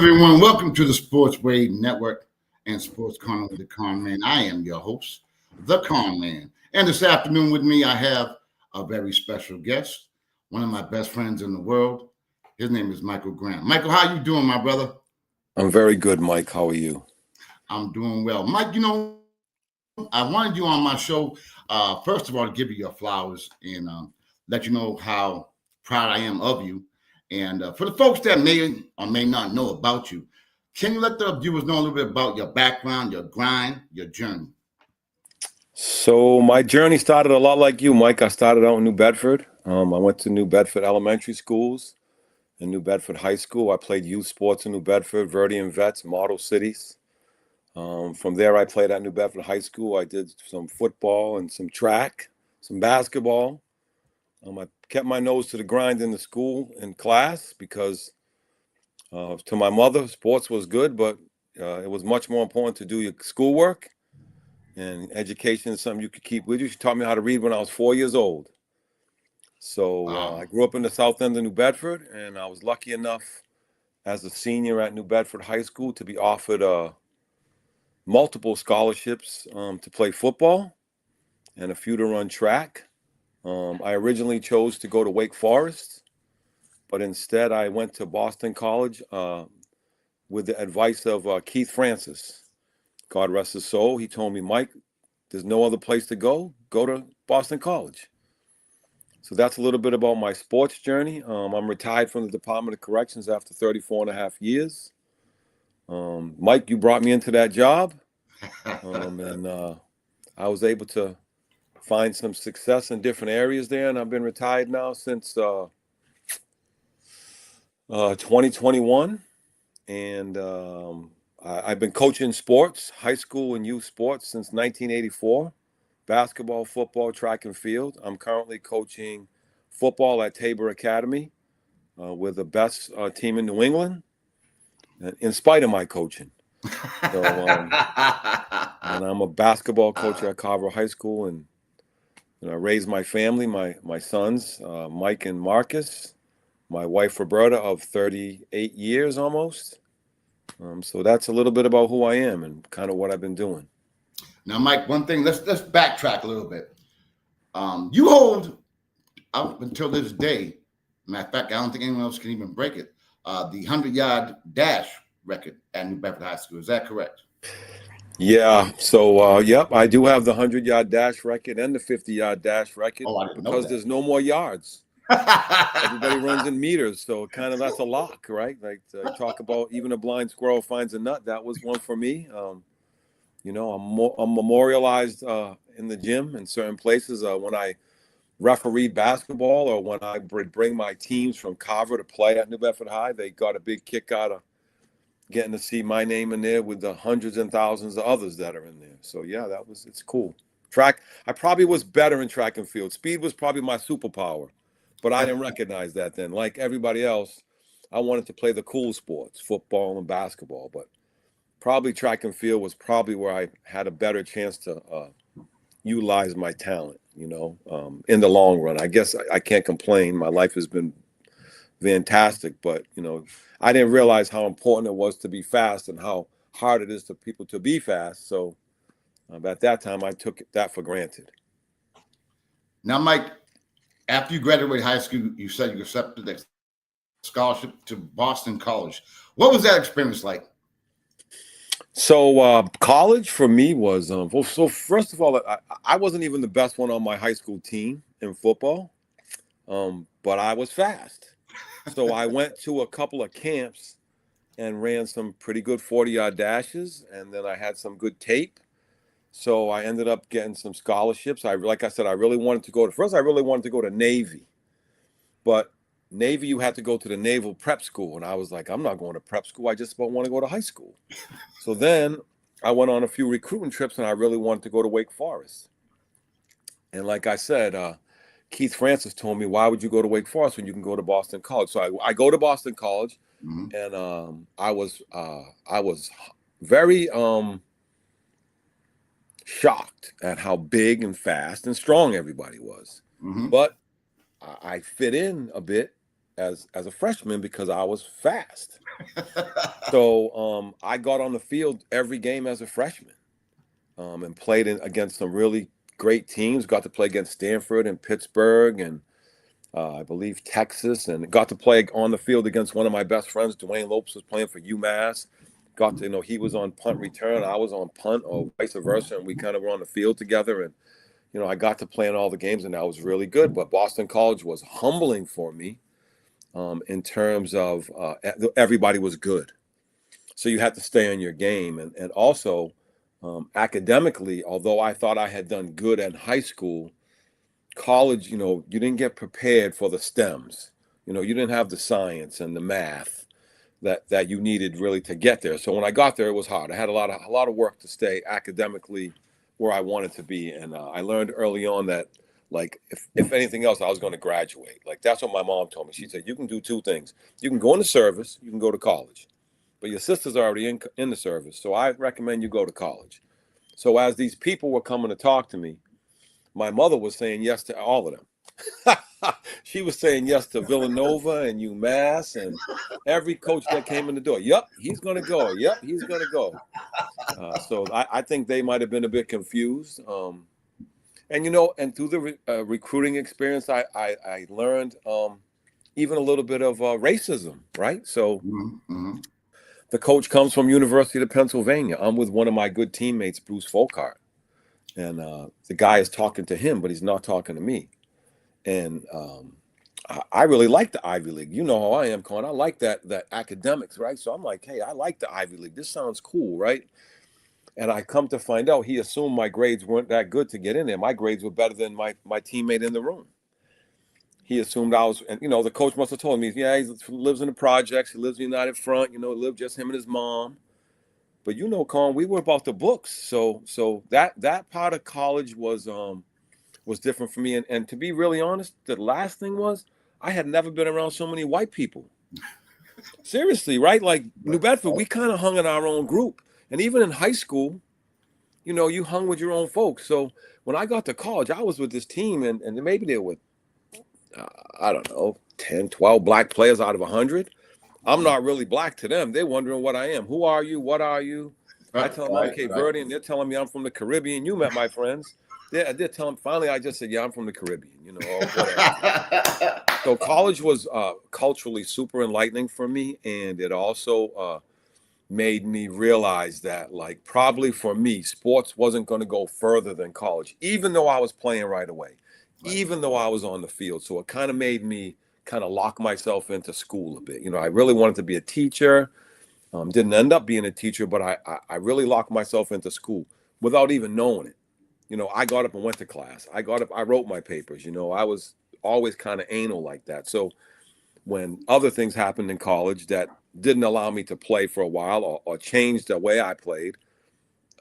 everyone? Welcome to the Sports Wave Network and Sports Corner with the Conn Man. I am your host, the Conn Man. And this afternoon with me, I have a very special guest, one of my best friends in the world. His name is Michael Graham. Michael, how you doing, my brother? I'm very good, Mike. How are you? I'm doing well. Mike, I wanted you on my show, first of all, to give you your flowers and let you know how proud I am of you. And for the folks that may or may not know about you, can you let the viewers know a little bit about your background, your grind, your journey? So my journey started a lot like you, Mike. I started out in New Bedford. I went to New Bedford elementary schools and New Bedford high school. I played youth sports in New Bedford, Verdian Vets, Model Cities. From there, I played at New Bedford High School. I did some football and some track, some basketball. I kept my nose to the grind in the school and class because to my mother, sports was good, but it was much more important to do your schoolwork. And education is something you could keep with you. She taught me how to read when I was 4 years old. So I Wow. grew up in the south end of New Bedford, and I was lucky enough as a senior at New Bedford High School to be offered multiple scholarships to play football and a few to run track. I originally chose to go to Wake Forest, but instead I went to Boston College with the advice of Keith Francis. God rest his soul. He told me, Mike, there's no other place to go. Go to Boston College. So that's a little bit about my sports journey. I'm retired from the Department of Corrections after 34 and a half years. Mike, you brought me into that job. And I was able to find some success in different areas there. And I've been retired now since 2021. And I've been coaching sports, high school and youth sports since 1984. Basketball, football, track and field. I'm currently coaching football at Tabor Academy. We're the best team in New England, in spite of my coaching. So, and I'm a basketball coach at Carver High School, and I raised my family, my sons, Mike and Marcus, my wife Roberta of 38 years almost. So that's a little bit about who I am and kind of what I've been doing. Now, Mike, one thing, let's backtrack a little bit. You hold, up until this day, matter of fact, I don't think anyone else can even break it, the 100-yard dash record at New Bedford High School. Is that correct? Yeah. So, yep, I do have the 100-yard dash record and the 50-yard dash record Oh, I didn't know because there's no more yards. Everybody runs in meters, so kind of that's a lock, right? Like talk about even a blind squirrel finds a nut. That was one for me. I'm memorialized in the gym in certain places when I refereed basketball or when I would bring my teams from Carver to play at New Bedford High. They got a big kick out of getting to see my name in there with the hundreds and thousands of others that are in there. So yeah, it's cool. Track, I probably was better in track and field. Speed was probably my superpower, but I didn't recognize that then. Like everybody else, I wanted to play the cool sports, football and basketball, but probably track and field was probably where I had a better chance to utilize my talent, in the long run. I guess I can't complain. My life has been fantastic, but, I didn't realize how important it was to be fast and how hard it is to people to be fast. So at that time, I took that for granted. Now, Mike, after you graduated high school, you said you accepted a scholarship to Boston College. What was that experience like? So college for me was, so first of all, I wasn't even the best one on my high school team in football, but I was fast. So I went to a couple of camps and ran some pretty good 40-yard dashes, and then I had some good tape. So I ended up getting some scholarships. Like I said, I really wanted to go to Navy, but Navy, you had to go to the Naval Prep School, and I was like, I'm not going to prep school. I just want to go to high school. So then I went on a few recruiting trips, and I really wanted to go to Wake Forest. And like I said, Keith Francis told me, why would you go to Wake Forest when you can go to Boston College? So I go to Boston College, and I was very shocked at how big and fast and strong everybody was. But I fit in a bit as a freshman because I was fast. So I got on the field every game as a freshman, and played against some really great teams. Got to play against Stanford and Pittsburgh and I believe Texas, and got to play on the field against one of my best friends. Dwayne Lopes was playing for UMass. Got to, he was on punt return, I was on punt, or vice versa, and we kind of were on the field together. And I got to play in all the games, and that was really good. But Boston College was humbling for me, in terms of everybody was good, so you had to stay on your game, and also academically. Although I thought I had done good in high school, college, you didn't get prepared for the STEMs. You didn't have the science and the math that you needed really to get there. So when I got there, it was hard. I had a lot of work to stay academically where I wanted to be, and I learned early on that, like, if anything else, I was going to graduate. Like, that's what my mom told me. She said, you can do two things. You can go into service, you can go to college, but your sister's already in the service, so I recommend you go to college. So as these people were coming to talk to me, my mother was saying yes to all of them. She was saying yes to Villanova and UMass and every coach that came in the door. Yep, he's going to go. Yep, he's going to go. So I think they might have been a bit confused. And through the recruiting experience, I learned even a little bit of racism, right? So Mm-hmm. the coach comes from University of Pennsylvania. I'm with one of my good teammates, Bruce Folkart. And the guy is talking to him, but he's not talking to me. And I really like the Ivy League. You know how I am, Conn. I like that academics, right? So I'm like, hey, I like the Ivy League. This sounds cool, right? And I come to find out he assumed my grades weren't that good to get in there. My grades were better than my teammate in the room. He assumed I was, and the coach must have told me, yeah, he lives in the projects. He lives in United Front. It lived just him and his mom. But Conn, we were about the books. So that part of college was different for me. And to be really honest, the last thing was I had never been around so many white people. Seriously, right? Like New Bedford, we kind of hung in our own group. And even in high school, you hung with your own folks. So when I got to college, I was with this team, and maybe there were, I don't know, 10, 12 black players out of 100. I'm not really black to them. They're wondering what I am. Who are you? What are you? I tell them I'm Cape Verdean. They're telling me I'm from the Caribbean. You met my friends. They're telling. Finally, I just said, yeah, I'm from the Caribbean. Or whatever. So college was culturally super enlightening for me, and it also made me realize that, like, probably for me, sports wasn't going to go further than college, even though I was playing right away, even though I was on the field. So it kind of made me kind of lock myself into school a bit. I really wanted to be a teacher. Didn't end up being a teacher, but I really locked myself into school without even knowing it. I got up and went to class. I wrote my papers. I was always kind of anal like that. So when other things happened in college that didn't allow me to play for a while or change the way I played,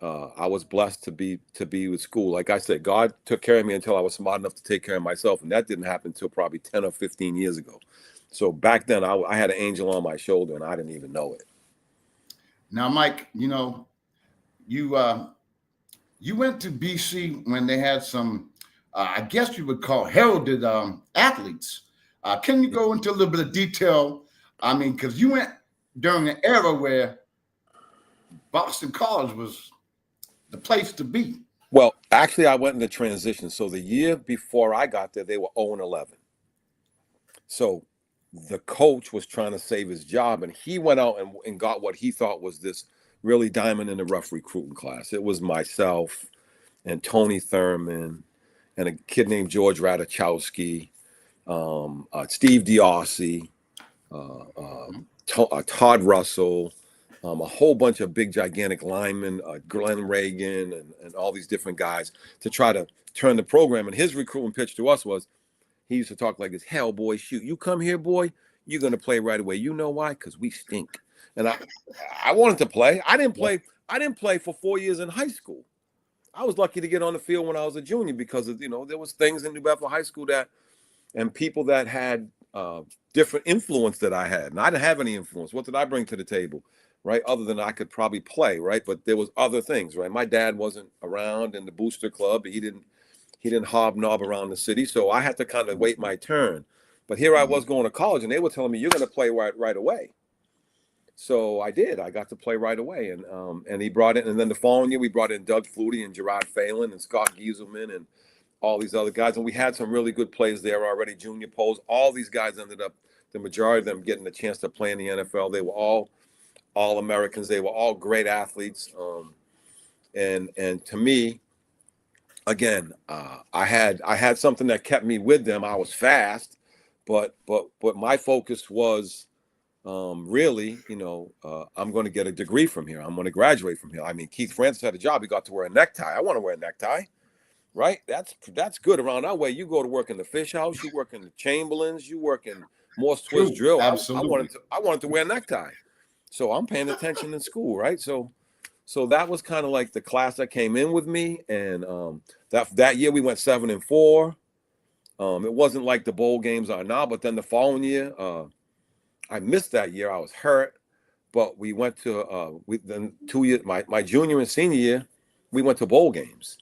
I was blessed to be with school. Like I said, God took care of me until I was smart enough to take care of myself, and that didn't happen until probably 10 or 15 years ago. So back then, I had an angel on my shoulder, and I didn't even know it. Now, Mike, you went to BC when they had some, I guess you would call heralded athletes. Can you go into a little bit of detail? I mean, because you went during an era where Boston College was the place to be. Well, actually, I went in the transition. So the year before I got there, they were 0-11. So the coach was trying to save his job, and he went out and got what he thought was this really diamond in the rough recruiting class. It was myself and Tony Thurman and a kid named George Radachowski, Steve Diossi, Todd Russell, a whole bunch of big, gigantic linemen, Glenn Reagan, and all these different guys to try to turn the program. And his recruitment pitch to us was, he used to talk like this: hell, boy, shoot, you come here, boy, you're going to play right away. You know why? Because we stink. And I wanted to play. I didn't play for 4 years in high school. I was lucky to get on the field when I was a junior because of, there was things in New Bedford High School and people that had different influence that I had. And I didn't have any influence. What did I bring to the table, right? Other than I could probably play, right? But there was other things, right? My dad wasn't around in the booster club. He didn't hobnob around the city. So I had to kind of wait my turn. But here I was going to college, and they were telling me you're going to play right away. So I did. I got to play right away, and he brought in, and then the following year we brought in Doug Flutie and Gerard Phelan and Scott Gieselman and all these other guys, and we had some really good players there already. Junior Pose, all these guys ended up, the majority of them getting the chance to play in the NFL. They were all Americans. They were all great athletes, and to me, again, I had something that kept me with them. I was fast, but my focus was. Really, I'm going to get a degree from here. I'm going to graduate from here. I mean, Keith Francis had a job. He got to wear a necktie. I want to wear a necktie, right? That's good. Around that way, you go to work in the fish house, you work in the Chamberlains, you work in Morse Swiss Drill. Absolutely. I wanted to wear a necktie. So I'm paying attention in school, right? So that was kind of like the class that came in with me. And that year we went 7-4. It wasn't like the bowl games are now, but then the following year, I missed that year. I was hurt, but we went to then 2 years. My junior and senior year, we went to bowl games.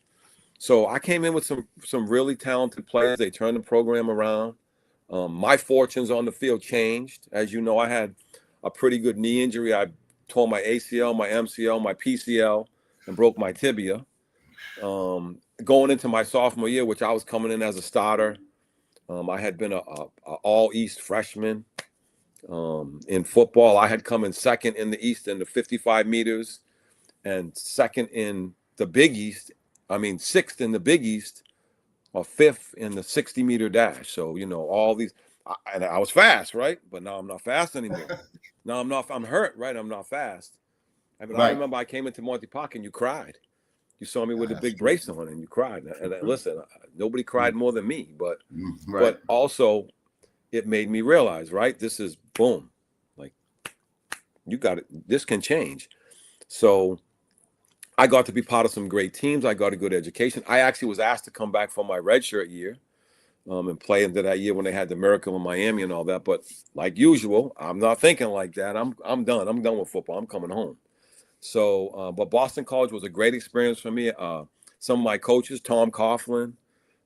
So I came in with some really talented players. They turned the program around. My fortunes on the field changed. As you know, I had a pretty good knee injury. I tore my ACL, my MCL, my PCL, and broke my tibia. Going into my sophomore year, which I was coming in as a starter, I had been a all-East freshman. In football, I had come in second in the East in the 55 meters and second in the Big East. I mean, sixth in the Big East or fifth in the 60-meter dash. So, all these, and I was fast, right? But now I'm not fast anymore. Now I'm hurt, right? I'm not fast. I mean, I remember I came into Monty Park and you cried. You saw me with a big brace on and you cried. And listen, nobody cried more than me, but also it made me realize, right? This is boom. Like, you got it. This can change. So I got to be part of some great teams. I got a good education. I actually was asked to come back for my redshirt year and play into that year when they had the Miracle in Miami and all that. But like usual, I'm not thinking like that. I'm done. I'm done with football. I'm coming home. So, but Boston College was a great experience for me. Some of my coaches, Tom Coughlin,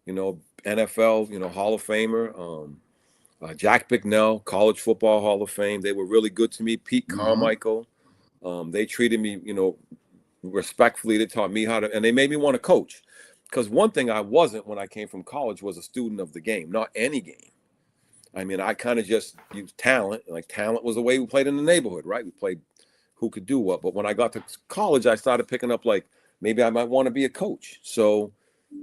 NFL, Hall of Famer, Jack Bicknell, College Football Hall of Fame. They were really good to me. Pete Carmichael. They treated me, respectfully. They taught me how to, and they made me want to coach. Because one thing I wasn't when I came from college was a student of the game, not any game. I mean, I kind of just used talent. Like, talent was the way we played in the neighborhood, right? We played who could do what. But when I got to college, I started picking up, like, maybe I might want to be a coach. So,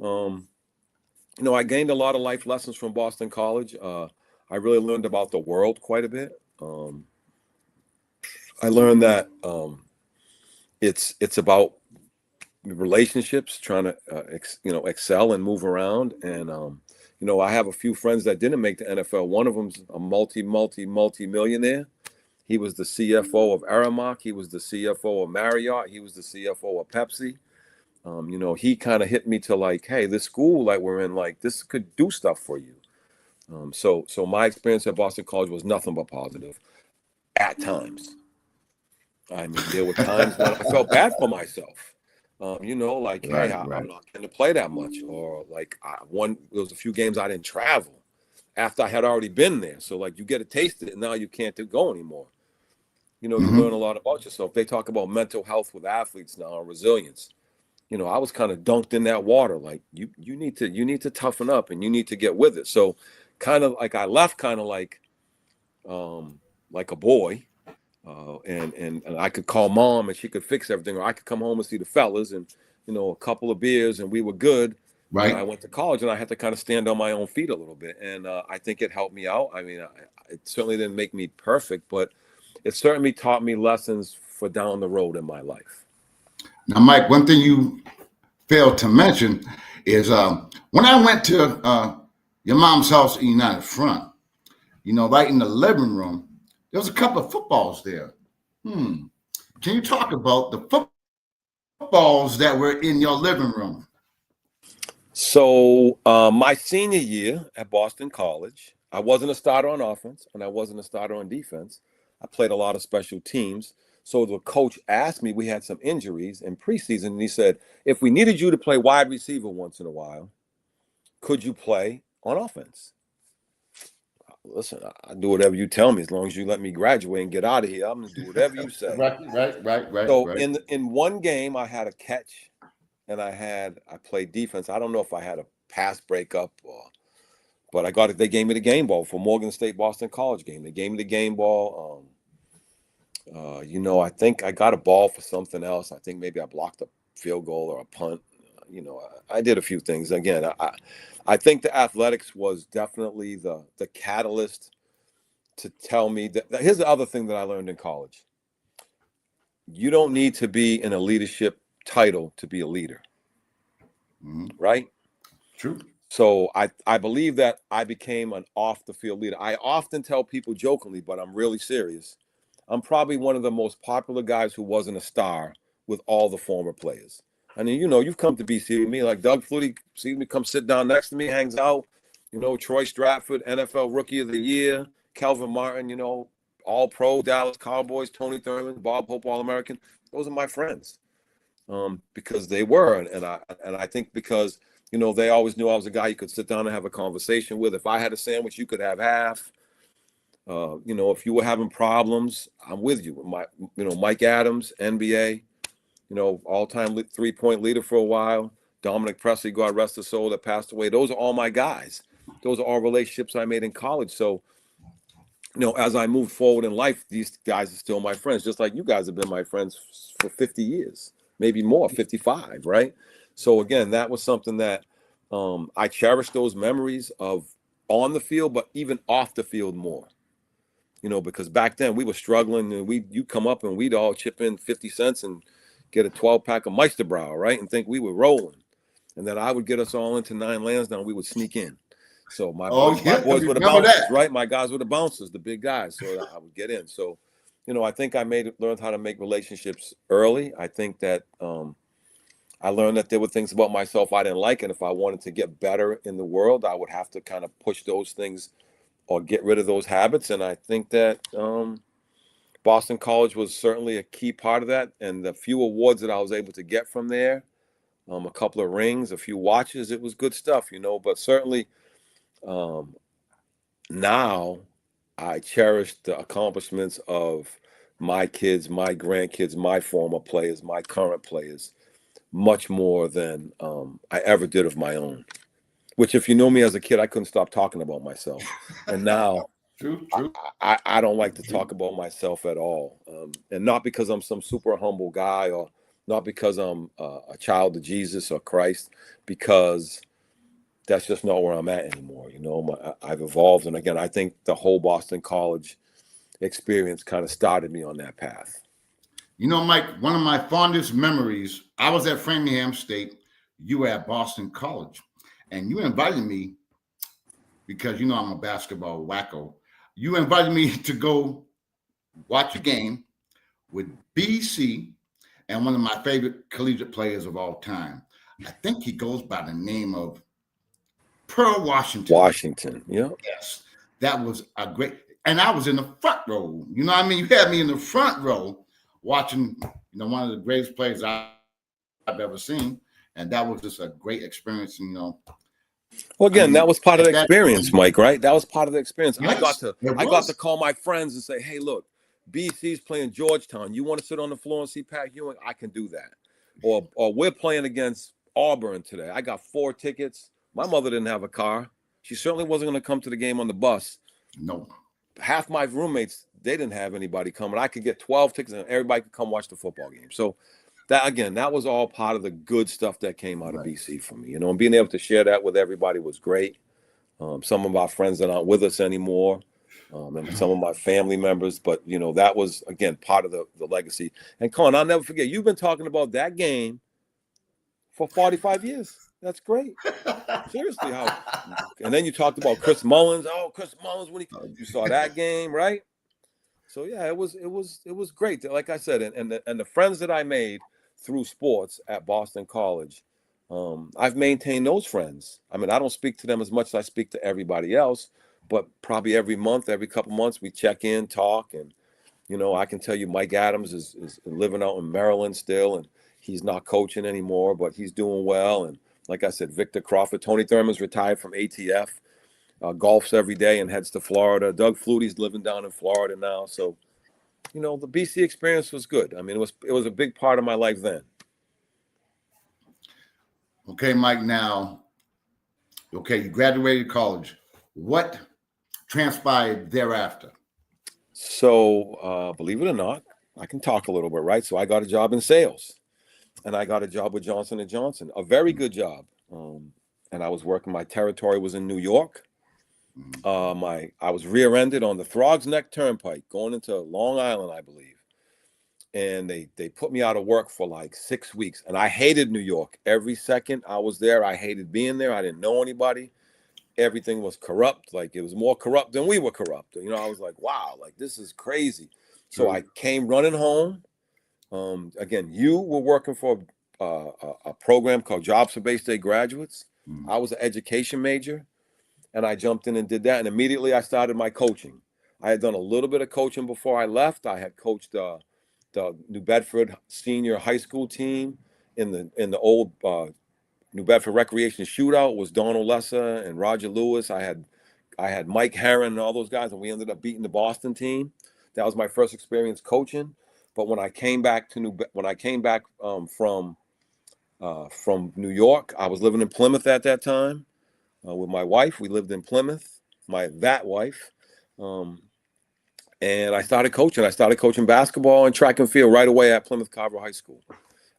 I gained a lot of life lessons from Boston College. I really learned about the world quite a bit. I learned that it's about relationships, trying to excel and move around. And I have a few friends that didn't make the NFL. One of them's a multi-millionaire. He was the CFO of Aramark. He was the CFO of Marriott. He was the CFO of Pepsi. He kind of hit me to, like, hey, this school like we're in, like, this could do stuff for you. So my experience at Boston College was nothing but positive at times. I mean, there were times when I felt bad for myself. Hey, I'm not going to play that much. Or, like, there was a few games I didn't travel after I had already been there. So, like, you get a taste of it, and now you can't go anymore. You learn a lot about yourself. They talk about mental health with athletes now, and resilience. I was kind of dunked in that water. Like, you need to toughen up, and you need to get with it. So, kind of like I left, kind of like a boy, and I could call mom and she could fix everything, or I could come home and see the fellas and a couple of beers and we were good. Right. And I went to college and I had to kind of stand on my own feet a little bit, and I think it helped me out. I mean, it certainly didn't make me perfect, but it certainly taught me lessons for down the road in my life. Now, Mike, one thing you failed to mention is when I went to your mom's house in United Front, right in the living room, there was a couple of footballs there. Can you talk about the footballs that were in your living room? So my senior year at Boston College, I wasn't a starter on offense and I wasn't a starter on defense. I played a lot of special teams. So the coach asked me, we had some injuries in preseason, and he said, if we needed you to play wide receiver once in a while, could you play on offense? listen, I do whatever you tell me as long as you let me graduate and get out of here. I'm gonna do whatever you say. So Right. in one game, I had a catch, and I played defense. I don't know if I had a pass breakup, but I got it. They gave me the game ball for Morgan State Boston College game. They gave me the game ball. I think I got a ball for something else. I think maybe I blocked a field goal or a punt. I did a few things. Again, I think the athletics was definitely the catalyst to tell me that. Here's the other thing that I learned in college. You don't need to be in a leadership title to be a leader, right? True. So I believe that I became an off the field leader. I often tell people jokingly, but I'm really serious. I'm probably one of the most popular guys who wasn't a star with all the former players. I mean, you've come to BC with me, like Doug Flutie sees me come sit down next to me, hangs out. Troy Stratford, NFL Rookie of the Year, Calvin Martin, All Pro, Dallas Cowboys, Tony Thurman, Bob Hope, All American. Those are my friends, because they were, and I think because they always knew I was a guy you could sit down and have a conversation with. If I had a sandwich, you could have half. If you were having problems, I'm with you. Mike Adams, NBA, all-time 3-point leader for a while. Dominic Presley, God rest his soul, that passed away. Those are all my guys. Those are all relationships I made in college. So, as I move forward in life, these guys are still my friends, just like you guys have been my friends for 50 years, maybe more, 55, right? So, again, that was something that I cherish those memories of on the field, but even off the field more. Because back then we were struggling, and you come up and we'd all chip in 50 cents and get a 12-pack of Meisterbrow, right? And think we were rolling. And then I would get us all into 9 Lansdowne. We would sneak in. So my boys were the bouncers, right? My guys were the bouncers, the big guys. So I would get in. So, I think I learned how to make relationships early. I think that I learned that there were things about myself I didn't like. And if I wanted to get better in the world, I would have to kind of push those things or get rid of those habits. And I think that Boston College was certainly a key part of that. And the few awards that I was able to get from there, a couple of rings, a few watches, it was good stuff, But certainly now I cherish the accomplishments of my kids, my grandkids, my former players, my current players, much more than I ever did of my own. Which, if you know me as a kid, I couldn't stop talking about myself. And now True. I don't like to talk about myself at all. And not because I'm some super humble guy, or not because I'm a child of Jesus or Christ, because that's just not where I'm at anymore. I've evolved. And again, I think the whole Boston College experience kind of started me on that path. Mike, one of my fondest memories, I was at Framingham State. You were at Boston College. And you invited me because I'm a basketball wacko. You invited me to go watch a game with BC and one of my favorite collegiate players of all time. I think he goes by the name of Pearl Washington. Washington, yeah. Yes, that was a great. And I was in the front row. You had me in the front row watching one of the greatest players I've ever seen. And that was just a great experience. Well, again, that was part of the experience, Mike, right? That was part of the experience. Yes, I got to call my friends and say, hey, look, BC's playing Georgetown. You want to sit on the floor and see Pat Ewing? I can do that. Or we're playing against Auburn today. I got 4 tickets. My mother didn't have a car. She certainly wasn't going to come to the game on the bus. No. Half my roommates, they didn't have anybody coming. I could get 12 tickets and everybody could come watch the football game. So that was all part of the good stuff that came out of BC for me, and being able to share that with everybody was great. Some of our friends that aren't with us anymore, and some of my family members, but that was, again, part of the legacy. And Conn, I'll never forget, you've been talking about that game for 45 years. That's great. Seriously, and then you talked about Chris Mullins. Oh, Chris Mullins, when you saw that game, right? So yeah, it was great. Like I said, and the friends that I made through sports at Boston College, I've maintained those friends. I mean, I don't speak to them as much as I speak to everybody else, but probably every couple months, we check in, talk, and I can tell you Mike Adams is living out in Maryland still, and he's not coaching anymore, but he's doing well. And like I said, Victor Crawford, Tony Thurman's retired from ATF, golfs every day and heads to Florida. Doug Flutie's living down in Florida now. So, you know, the BC experience was good. I mean, it was a big part of my life then. Okay, Mike, now, okay, you graduated college. What transpired thereafter? So, believe it or not, I can talk a little bit, right? So I got a job in sales, and I got a job with Johnson & Johnson, a very good job. And I was working, my territory was in New York. I was rear-ended on the Throgs Neck Turnpike going into Long Island, I believe. And they put me out of work for like 6 weeks. And I hated New York. Every second I was there, I hated being there. I didn't know anybody. Everything was corrupt. Like, it was more corrupt than we were corrupt. You know, I was like, wow, like, this is crazy. So I came running home. Again, you were working for a program called Jobs for Bay State Graduates. I was an education major, and I jumped in and did that. And immediately I started my coaching. I had done a little bit of coaching before I left. I had coached the New Bedford senior high school team in the old New Bedford Recreation Shootout. Was Donald Lessa and Roger Lewis. I had Mike Herron and all those guys, and we ended up beating the Boston team. That was my first experience coaching. But when I came back from New York, I was living in Plymouth at that time with my wife. We lived in Plymouth, that wife. And I started coaching. I started coaching basketball and track and field right away at Plymouth Carver High School.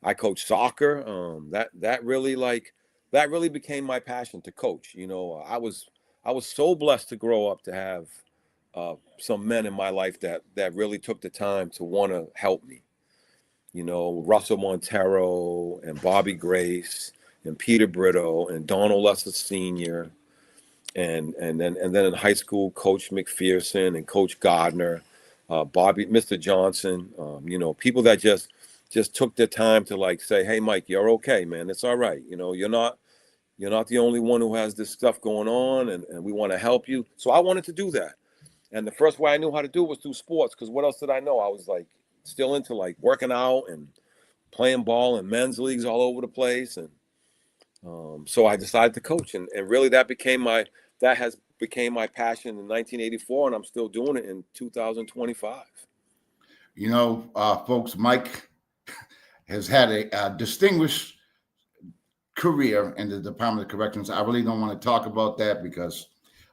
I coached soccer. That really became my passion to coach. You know, I was so blessed to grow up to have some men in my life that really took the time to want to help me. You know, Russell Montero and Bobby Grace and Peter Brito and Donald Lessa Sr. And then in high school, Coach McPherson and Coach Gardner, Mr. Johnson. You know, people that just took the time to like say, "Hey, Mike, you're okay, man. It's all right. You know, you're not the only one who has this stuff going on, and we want to help you." So I wanted to do that. And the first way I knew how to do it was through sports, because what else did I know? I was like still into like working out and playing ball in men's leagues all over the place. And so I decided to coach, and really that became my passion in 1984, and I'm still doing it in 2025. You know, folks, Mike has had a distinguished career in the Department of Corrections. I really don't want to talk about that because,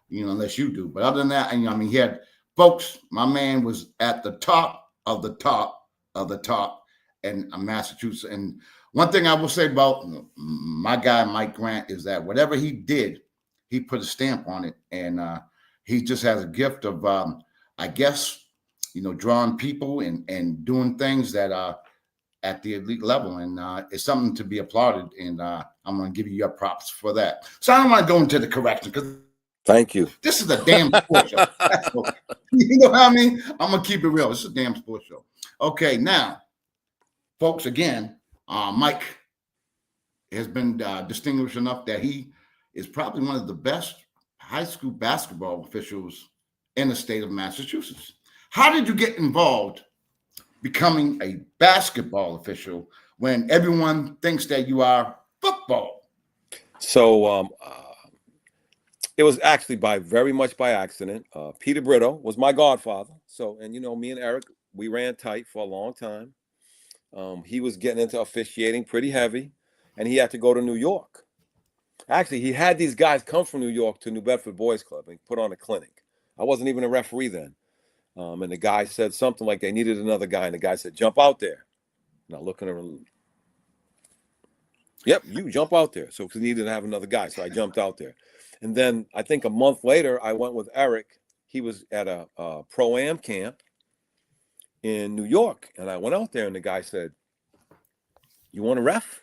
you know, unless you do. But other than that, and, I mean, he had folks. My man was at the top of the top of the top in Massachusetts. And one thing I will say about my guy Mike Grant is that whatever he did, he put a stamp on it, and he just has a gift of, I guess, you know, drawing people and doing things that are at the elite level, and it's something to be applauded. And I'm going to give you your props for that. So I don't want to go into the correction because thank you. This is a damn sports show. You know what I mean? I'm going to keep it real. This is a damn sports show. Okay, now, folks, again, Mike has been distinguished enough that he is probably one of the best high school basketball officials in the state of Massachusetts. How did you get involved becoming a basketball official when everyone thinks that you are football? So it was actually very much by accident. Peter Brito was my godfather. So, and you know, me and Eric, we ran tight for a long time. He was getting into officiating pretty heavy, and he had to go to New York. Actually, he had these guys come from New York to New Bedford Boys Club and put on a clinic. I wasn't even a referee then. And the guy said something like they needed another guy, and the guy said, "Jump out there." Now looking around. Yep, you jump out there. So because he needed to have another guy, so I jumped out there. And then I think a month later, I went with Eric. He was at a pro-am camp in New York, and I went out there, and the guy said, "You want a ref?"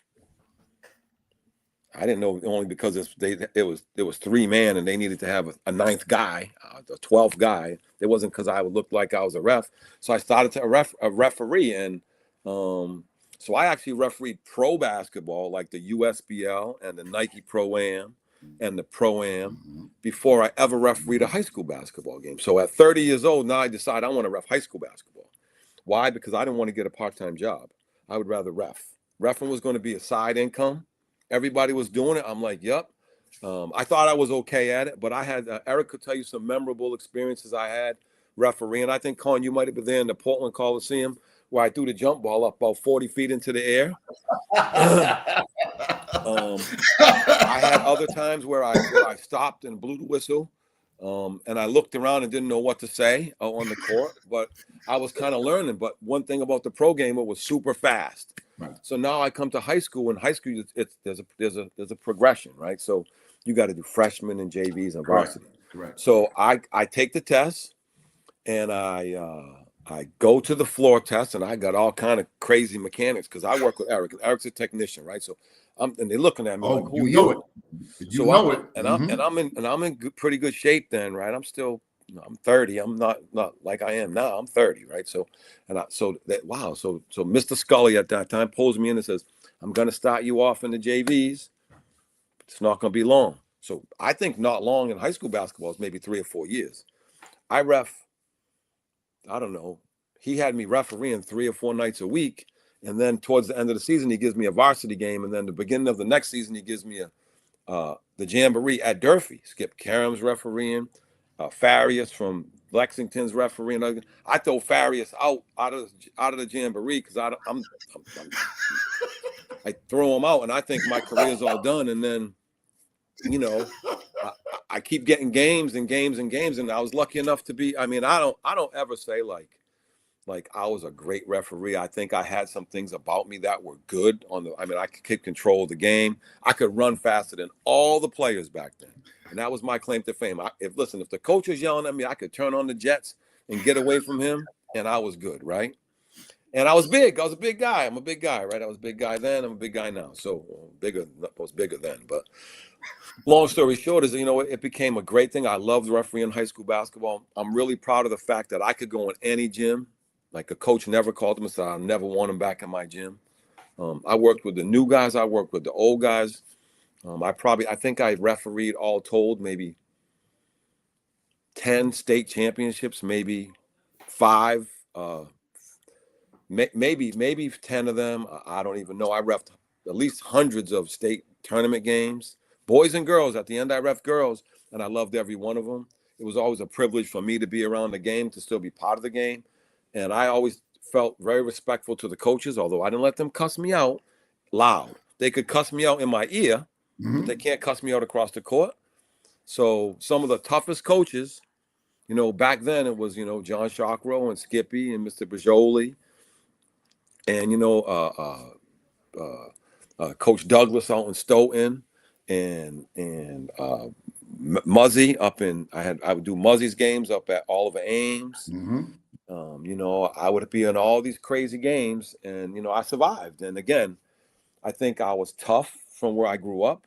I didn't know, only because it was 3-man, and they needed to have a ninth guy, a 12th guy. It wasn't because I would look like I was a ref. So I started to referee, and so I actually refereed pro basketball, like the USBL and the Nike Pro-Am and the Pro-Am, before I ever refereed a high school basketball game. So at 30 years old, now I decide I want to ref high school basketball. Why? Because I didn't want to get a part-time job. I would rather ref. Refing was going to be a side income. Everybody was doing it. I'm like, yep. I thought I was okay at it, but I had Eric could tell you some memorable experiences I had refereeing. I think, Conn, you might have been there in the Portland Coliseum where I threw the jump ball up about 40 feet into the air. I had other times where I stopped and blew the whistle, and I looked around and didn't know what to say on the court, but I was kind of learning. But one thing about the pro game, it was super fast. Right. So now I come to high school. In high school, there's a progression, right? So you got to do freshmen and JVs and varsity. Correct. So I take the test, and I go to the floor test, and I got all kind of crazy mechanics because I work with Eric. Eric's a technician, right? So and they're looking at me like, "Who you are know you?" it. You know it. And I'm in pretty good shape then, right? I'm still, I'm 30. I'm not like I am now. I'm 30, right? So so Mr. Scully at that time pulls me in and says, "I'm going to start you off in the JVs. It's not going to be long." So I think not long in high school basketball is maybe 3 or 4 years. I don't know. He had me refereeing 3 or 4 nights a week. And then towards the end of the season, he gives me a varsity game. And then the beginning of the next season, he gives me the jamboree at Durfee. Skip Karam's refereeing, Farias from Lexington's refereeing. I throw Farias out of the jamboree because I throw him out, and I think my career's all done. And then, I keep getting games and games and games, and I was lucky enough to be. I mean, I don't ever say like I was a great referee. I think I had some things about me that were good I could keep control of the game. I could run faster than all the players back then. And that was my claim to fame. If the coach was yelling at me, I could turn on the jets and get away from him, and I was good, right? And I was big. I was a big guy. I'm a big guy, right? I was a big guy then. I'm a big guy now. So I was bigger then. But long story short is, it became a great thing. I loved refereeing high school basketball. I'm really proud of the fact that I could go in any gym. Like a coach never called him and said, "I never want him back in my gym." I worked with the new guys. I worked with the old guys. I think I refereed all told maybe 10 state championships, maybe 5, maybe 10 of them. I don't even know. I refed at least hundreds of state tournament games, boys and girls. At the end, I ref girls, and I loved every one of them. It was always a privilege for me to be around the game, to still be part of the game. And I always felt very respectful to the coaches, although I didn't let them cuss me out loud. They could cuss me out in my ear, but they can't cuss me out across the court. So some of the toughest coaches, back then it was, John Shockrow and Skippy and Mr. Bajoli and, Coach Douglas out in Stoughton and Muzzy up in, I would do Muzzy's games up at Oliver Ames. I would be in all these crazy games, and I survived. And again, I think I was tough from where I grew up.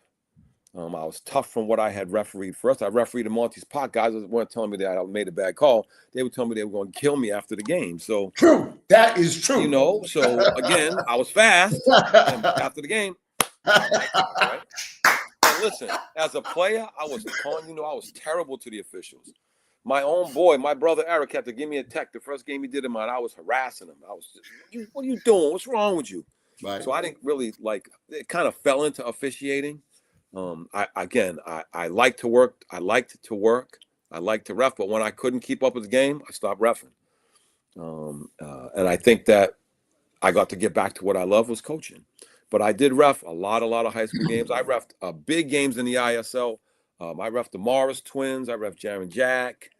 I was tough from what I had refereed first. I refereed in Monty's Park. Guys weren't telling me that I made a bad call. They were telling me they were going to kill me after the game. So true. That is true. So again, I was fast. And after the game, right? And listen, as a player, I was terrible to the officials. My own boy, my brother Eric, had to give me a tech the first game he did in mine. I was harassing him. I was just, "What are you doing? What's wrong with you?" Right. So I didn't really it kind of fell into officiating. I like to work. I liked to work. I liked to ref, but when I couldn't keep up with the game, I stopped refing. And I think that I got to get back to what I love was coaching. But I did ref a lot of high school games. I refed big games in the ISL. I refed the Morris twins. I refed Jaron Jack.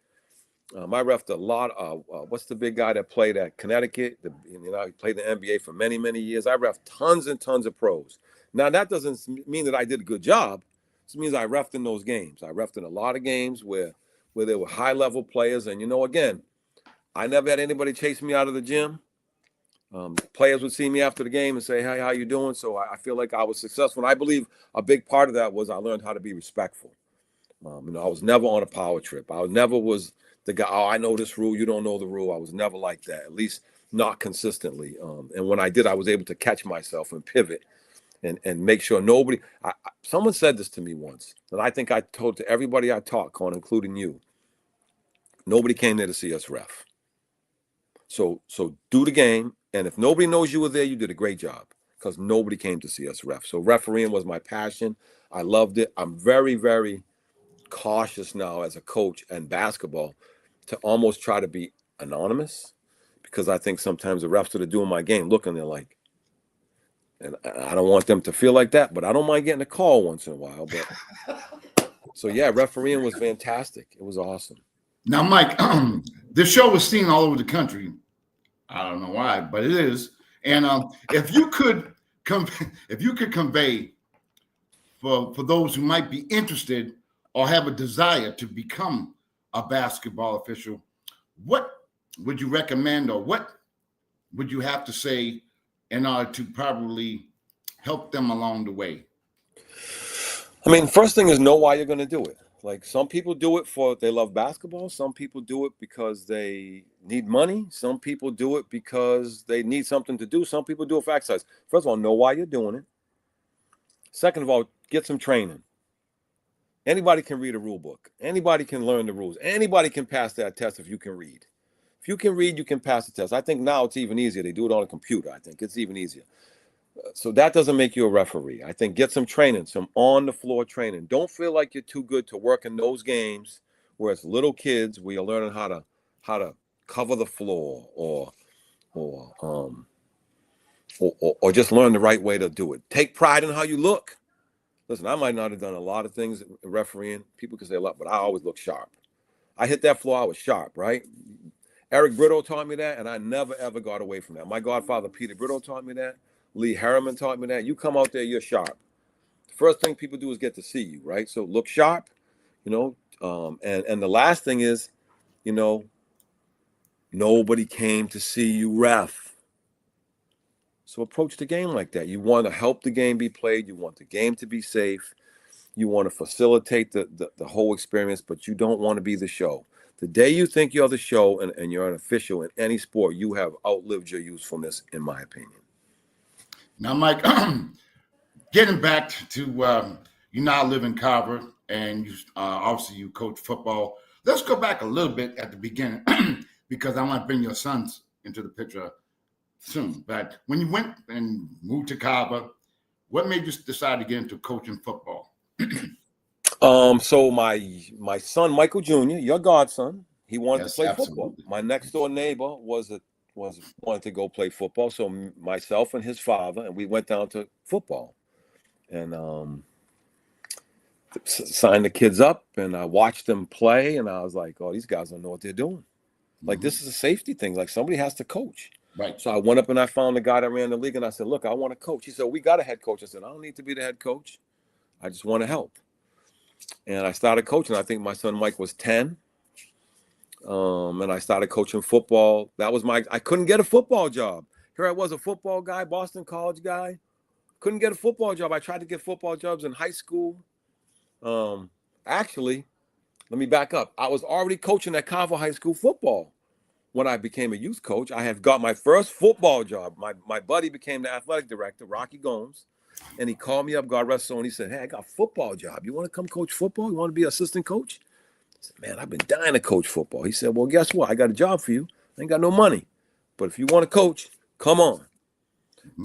I refed a lot of, what's the big guy that played at Connecticut? He played the NBA for many, many years. I refed tons and tons of pros. Now, that doesn't mean that I did a good job. It means I refed in those games. I refed in a lot of games where there were high-level players. And, again, I never had anybody chase me out of the gym. Players would see me after the game and say, "Hey, how you doing?" So I feel like I was successful. And I believe a big part of that was I learned how to be respectful. I was never on a power trip. I never was the guy, "Oh, I know this rule, you don't know the rule." I was never like that, at least not consistently. And when I did, I was able to catch myself and pivot and make sure nobody. Someone said this to me once, and I think I told to everybody I talked on, including you. Nobody came there to see us ref. So do the game, and if nobody knows you were there, you did a great job. because nobody came to see us ref. So refereeing was my passion. I loved it. I'm very, very cautious now as a coach and basketball to almost try to be anonymous, because I think sometimes the refs that are doing my game look and they're like, and I don't want them to feel like that, but I don't mind getting a call once in a while. But so yeah, refereeing was fantastic. It was awesome. Now, Mike, this show was seen all over the country. I don't know why, but it is. And if you could convey for those who might be interested or have a desire to become a basketball official, what would you recommend, or what would you have to say in order to probably help them along the way? I mean, first thing is know why you're going to do it. Like, some people do it for they love basketball. Some people do it because they need money. Some people do it because they need something to do. Some people do it for exercise. First of all, know why you're doing it. Second of all, get some training. Anybody can read a rule book. Anybody can learn the rules. Anybody can pass that test if you can read. If you can read, you can pass the test. I think now it's even easier. They do it on a computer. I think it's even easier. So that doesn't make you a referee. I think get some training, some on-the-floor training. Don't feel like you're too good to work in those games where it's little kids, where you're learning how to cover the floor or just learn the right way to do it. Take pride in how you look. Listen, I might not have done a lot of things refereeing. People can say a lot, but I always look sharp. I hit that floor, I was sharp, right? Eric Brito taught me that, and I never, ever got away from that. My godfather, Peter Brito, taught me that. Lee Harriman taught me that. You come out there, you're sharp. The first thing people do is get to see you, right? So look sharp, and the last thing is, nobody came to see you ref. So approach the game like that. You want to help the game be played. You want the game to be safe. You want to facilitate the whole experience, but you don't want to be the show. The day you think you're the show and you're an official in any sport, you have outlived your usefulness, in my opinion. Now, Mike, getting back to you now live in Carver, and you obviously you coach football. Let's go back a little bit at the beginning because I want to bring your sons into the picture soon. But when you went and moved to Carver, what made you decide to get into coaching football? So my son Michael Jr., your godson, he wanted to play football. My next door neighbor wanted to go play football. So myself and his father, and we went down to football, and signed the kids up, and I watched them play, and I was like, oh, these guys don't know what they're doing. Like, this is a safety thing. Like, somebody has to coach. Right. So I went up and I found the guy that ran the league, and I said, look, I want to coach. He said, we got a head coach. I said, I don't need to be the head coach. I just want to help. And I started coaching. I think my son Mike was 10. And I started coaching football. I couldn't get a football job. Here I was, a football guy, Boston College guy. Couldn't get a football job. I tried to get football jobs in high school. Actually, let me back up. I was already coaching at Carver High School football when I became a youth coach. I had got my first football job. My buddy became the athletic director, Rocky Gomes. And he called me up, God rest his soul, and he said, hey, I got a football job. You want to come coach football? You want to be assistant coach? I said, man, I've been dying to coach football. He said, well, guess what? I got a job for you. I ain't got no money. But if you want to coach, come on.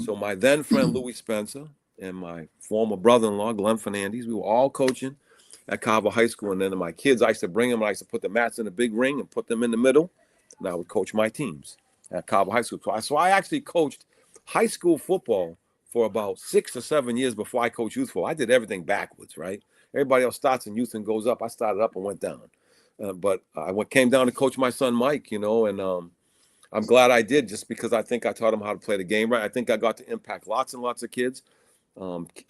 So my then friend, Louis Spencer, and my former brother-in-law, Glenn Fernandez, we were all coaching at Carver High School. And then my kids, I used to bring them, and I used to put the mats in a big ring and put them in the middle. And I would coach my teams at Carver High School. So I actually coached high school football for about 6 or 7 years before I coached youth football. I did everything backwards, right? Everybody else starts in youth and goes up. I started up and went down. But I came down to coach my son, Mike, and I'm glad I did, just because I think I taught him how to play the game right. I think I got to impact lots and lots of kids.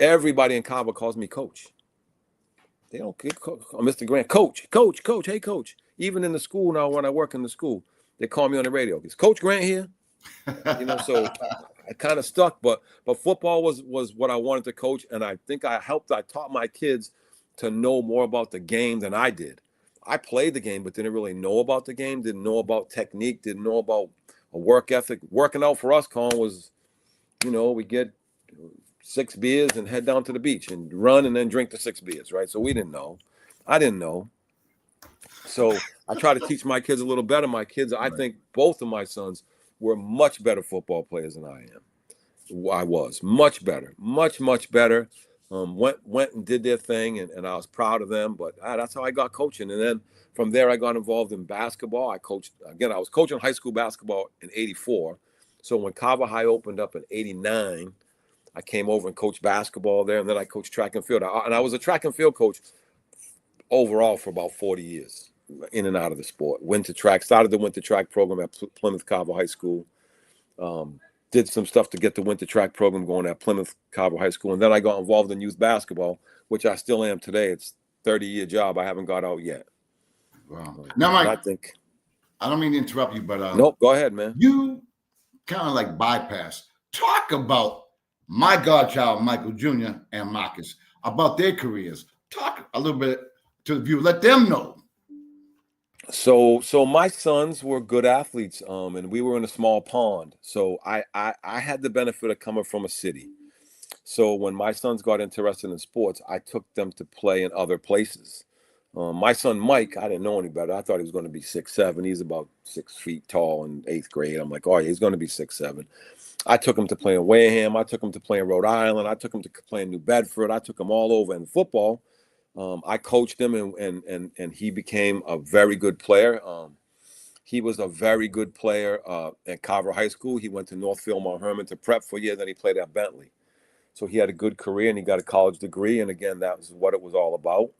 Everybody in Carver calls me coach. They don't get Mr. Grant, coach, hey, coach. Even in the school now, when I work in the school, they call me on the radio. Is Coach Grant here? So I kind of stuck, but football was what I wanted to coach, and I think I taught my kids to know more about the game than I did. I played the game, but didn't really know about the game, didn't know about technique, didn't know about a work ethic. Working out for us, Conn, was, we get 6 beers and head down to the beach and run and then drink the 6 beers, right? So we didn't know. I didn't know. So I try to teach my kids a little better. My kids, I think both of my sons were much better football players than I am. I was much better, much better. Went and did their thing, and I was proud of them. But that's how I got coaching. And then from there, I got involved in basketball. I coached again. I was coaching high school basketball in '84. So when Carver High opened up in '89, I came over and coached basketball there, and then I coached track and field. And I was a track and field coach overall for about 40 years, in and out of the sport. Started the winter track program at Plymouth Carver High School. Did some stuff to get the winter track program going at Plymouth Carver High School. And then I got involved in youth basketball, which I still am today. It's a 30-year job. I haven't got out yet. Wow. Now, Mike, I don't mean to interrupt you, but nope, go ahead, man. You kind of like bypass. Talk about my godchild, Michael Jr. and Marcus, about their careers. Talk a little bit to the viewer. Let them know. So my sons were good athletes, and we were in a small pond. So I had the benefit of coming from a city. So when my sons got interested in sports, I took them to play in other places. My son Mike, I didn't know any better. I thought he was going to be 6'7". He's about 6 feet tall in 8th grade. I'm like, oh, yeah, he's going to be 6'7". I took him to play in Wareham. I took him to play in Rhode Island. I took him to play in New Bedford. I took him all over in football. I coached him, and he became a very good player. He was a very good player at Carver High School. He went to Northfield Mount Hermon to prep for a year. Then he played at Bentley. So he had a good career, and he got a college degree. And again, that was what it was all about.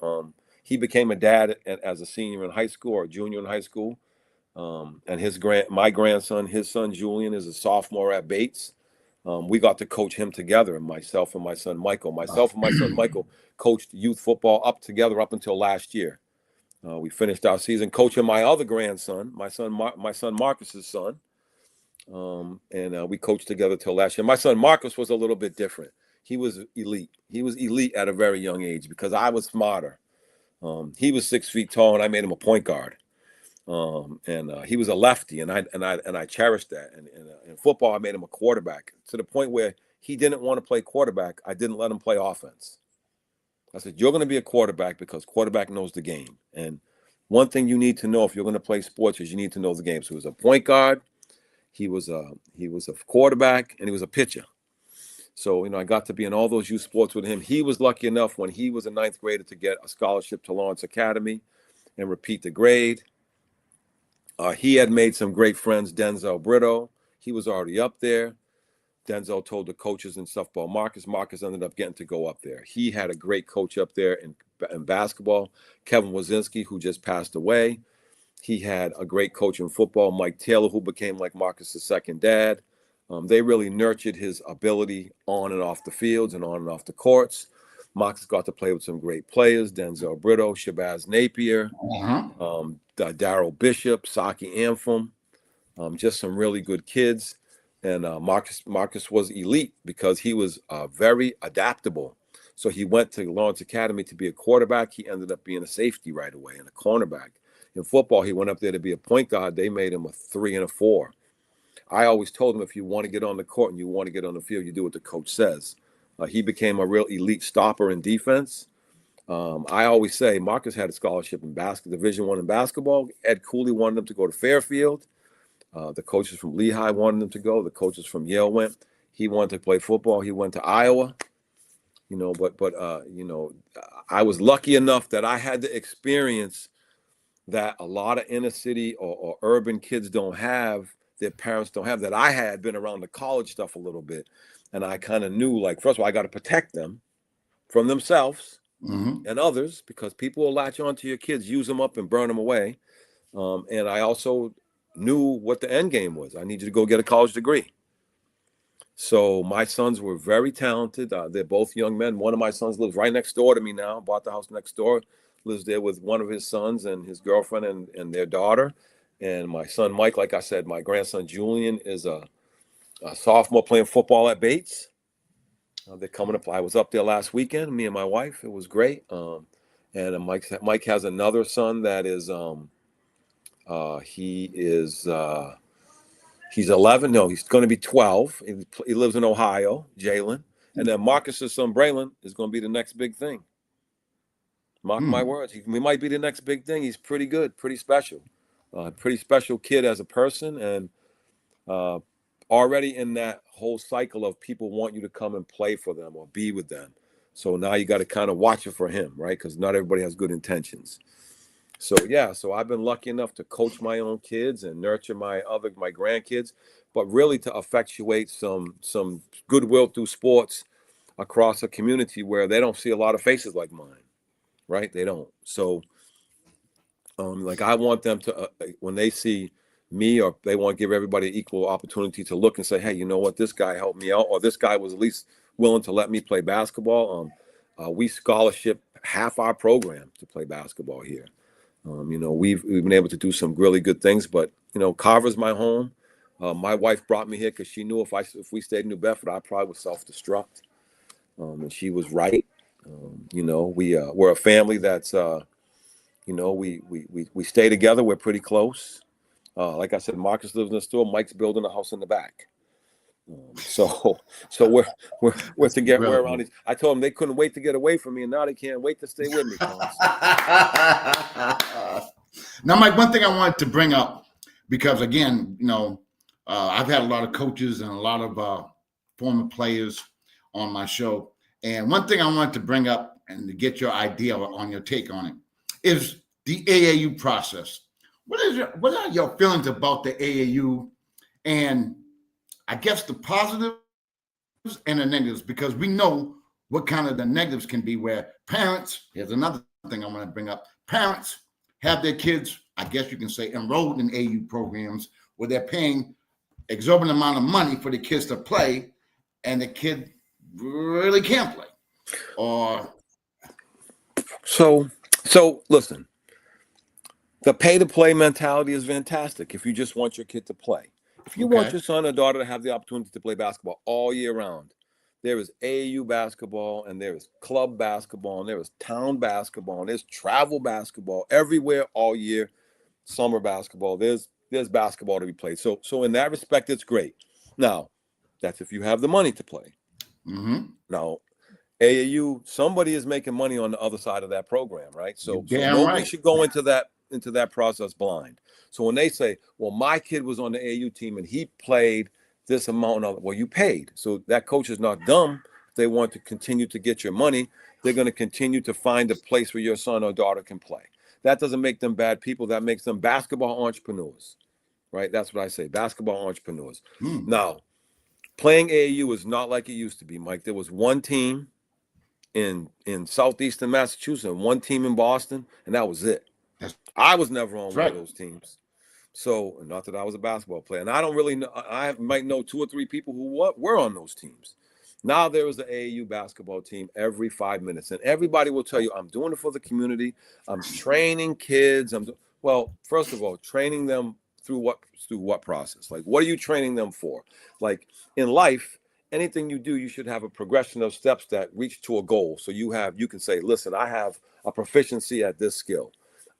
He became a dad as a senior in high school or a junior in high school. And my grandson, his son Julian, is a sophomore at Bates. We got to coach him together, and myself and my son Michael. Myself and my son Michael coached youth football together up until last year. We finished our season coaching my other grandson, my son Marcus's son, and we coached together till last year. My son Marcus was a little bit different. He was elite. He was elite at a very young age because I was smarter. He was 6 feet tall, and I made him a point guard. And he was a lefty, and I cherished that. And in football, I made him a quarterback to the point where he didn't want to play quarterback. I didn't let him play offense. I said, you're going to be a quarterback because quarterback knows the game. And one thing you need to know if you're going to play sports is you need to know the game. So he was a point guard, he was a quarterback, and he was a pitcher. So, I got to be in all those youth sports with him. He was lucky enough when he was a 9th grader to get a scholarship to Lawrence Academy and repeat the grade. He had made some great friends, Denzel Brito. He was already up there. Denzel told the coaches and stuff about Marcus. Marcus ended up getting to go up there. He had a great coach up there in basketball, Kevin Wazinski, who just passed away. He had a great coach in football, Mike Taylor, who became like Marcus's second dad. They really nurtured his ability on and off the fields and on and off the courts. Marcus got to play with some great players, Denzel Brito, Shabazz Napier, Darrell Bishop, Saki Ampham, just some really good kids. And Marcus was elite because he was very adaptable. So he went to Lawrence Academy to be a quarterback. He ended up being a safety right away and a cornerback. In football, he went up there to be a point guard. They made him a 3 and a 4. I always told him if you want to get on the court and you want to get on the field, you do what the coach says. He became a real elite stopper in defense. I always say Marcus had a scholarship in Division I in basketball. Ed Cooley wanted him to go to Fairfield. The coaches from Lehigh wanted him to go. The coaches from Yale went. He wanted to play football. He went to Iowa. But I was lucky enough that I had the experience that a lot of inner city or urban kids don't have, their parents don't have, that I had been around the college stuff a little bit. And I kind of knew, like, first of all, I got to protect them from themselves and others, because people will latch on to your kids, use them up and burn them away. And I also knew what the end game was. I need you to go get a college degree. So my sons were very talented. They're both young men. One of my sons lives right next door to me now, bought the house next door, lives there with one of his sons and his girlfriend and their daughter. And my son, Mike, like I said, my grandson, Julian, is a sophomore playing football at Bates. They're coming up. I was up there last weekend, me and my wife. It was great. And Mike has another son that is, he's 11. No, he's going to be 12. He lives in Ohio, Jalen. And then Marcus's son, Braylon, is going to be the next big thing. Mark my words. We might be the next big thing. He's pretty good, pretty special. Pretty special kid as a person. And already in that whole cycle of people want you to come and play for them or be with them. So now you got to kind of watch it for him, right? Because not everybody has good intentions. So yeah, so I've been lucky enough to coach my own kids and nurture my grandkids, but really to effectuate some goodwill through sports across a community where they don't see a lot of faces like mine, right? They don't. So like I want them to when they see me, or they want to give everybody equal opportunity to look and say, hey, you know what, this guy helped me out, or this guy was at least willing to let me play basketball. We scholarship half our program to play basketball here. You know, we've been able to do some really good things, but you know, Carver's my home. My wife brought me here because she knew if we stayed in New Bedford, I probably would self-destruct, and she was right. You know, we're a family that's you know, we stay together. We're pretty close. Like I said, Marcus lives in the store. Mike's building a house in the back. So we're together. We're around each. I told them they couldn't wait to get away from me, and now they can't wait to stay with me. Now, Mike, one thing I wanted to bring up, because again, you know, I've had a lot of coaches and a lot of former players on my show, and one thing I wanted to bring up and to get your idea on your take on it is the AAU process. What are your feelings about the AAU, and I guess the positives and the negatives, because we know what kind of the negatives can be, where parents, here's another thing I want to bring up, parents have their kids, I guess you can say, enrolled in AAU programs where they're paying exorbitant amount of money for the kids to play, and the kid really can't play. Or so listen, the pay-to-play mentality is fantastic if you just want your kid to play. If you want your son or daughter to have the opportunity to play basketball all year round, there is AAU basketball, and there is club basketball, and there is town basketball, and there's travel basketball everywhere all year. Summer basketball, there's basketball to be played. So in that respect, it's great. Now, that's if you have the money to play. Mm-hmm. Now, AAU, somebody is making money on the other side of that program, right? So nobody should go into that process blind. So when they say, well, my kid was on the AAU team and he played this amount of, well, you paid. So that coach is not dumb. If they want to continue to get your money, they're going to continue to find a place where your son or daughter can play. That doesn't make them bad people. That makes them basketball entrepreneurs, right? That's what I say, basketball entrepreneurs. Now, playing AAU is not like it used to be, Mike. There was one team in southeastern Massachusetts and one team in Boston, and that was it. I was never on one of those teams. So, not that I was a basketball player. And I don't really know. I might know 2 or 3 people who were on those teams. Now there is the AAU basketball team every 5 minutes. And everybody will tell you, I'm doing it for the community. I'm training kids. Well, first of all, training them through what process? Like, what are you training them for? Like, in life, anything you do, you should have a progression of steps that reach to a goal. So you can say, listen, I have a proficiency at this skill.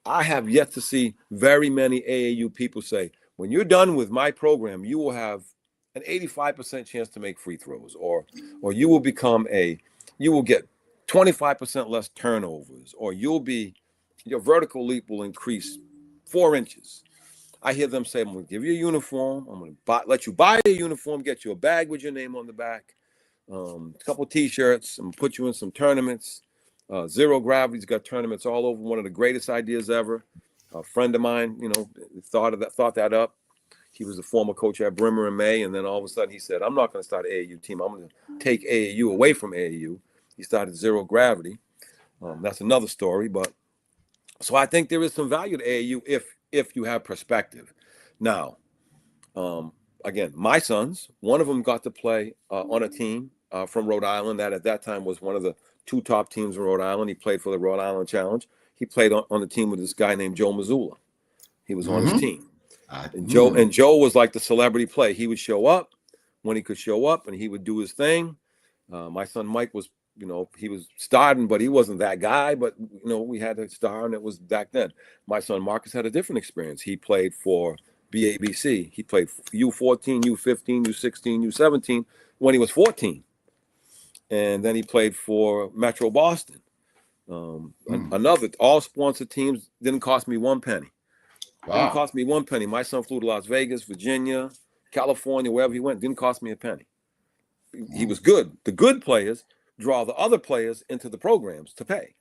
I have yet to see very many AAU people say, when you're done with my program, you will have an 85% chance to make free throws, or you will get 25% less turnovers, or your vertical leap will increase 4 inches. I hear them say, I'm going to give you a uniform. I'm going to let you buy a uniform, get you a bag with your name on the back, a couple T-shirts. I'm going to put you in some tournaments. Zero Gravity's got tournaments all over. One of the greatest ideas ever. A friend of mine, thought that up. He was the former coach at Brimmer and May, and then all of a sudden he said, I'm not going to start an AAU team. I'm going to take AAU away from AAU. He started Zero Gravity. That's another story. But so I think there is some value to AAU if you have perspective. Now, again, my sons, one of them got to play on a team from Rhode Island that at that time was one of the 2 top teams in Rhode Island. He played for the Rhode Island Challenge. He played on the team with this guy named Joe Mazzulla. He was on his team. And Joe was like the celebrity play. He would show up when he could show up, and he would do his thing. My son Mike was, he was starting, but he wasn't that guy. But, we had a star, and it was back then. My son Marcus had a different experience. He played for BABC. He played U14, U15, U16, U17 when he was 14. And then he played for Metro Boston. Another, all sponsored teams, didn't cost me 1 penny. Wow. Didn't cost me 1 penny. My son flew to Las Vegas, Virginia, California, wherever he went, didn't cost me a penny. He was good. The good players draw the other players into the programs to pay,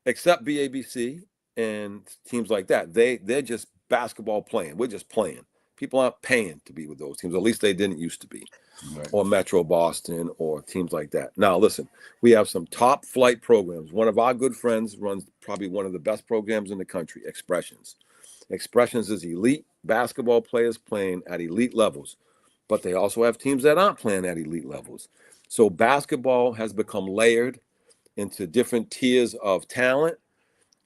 except BABC and teams like that. They're just basketball playing. We're just playing. People aren't paying to be with those teams. At least they didn't used to be. Right. Or Metro Boston or teams like that. Now, listen, we have some top flight programs. One of our good friends runs probably one of the best programs in the country, Expressions. Expressions is elite basketball players playing at elite levels, but they also have teams that aren't playing at elite levels. So basketball has become layered into different tiers of talent.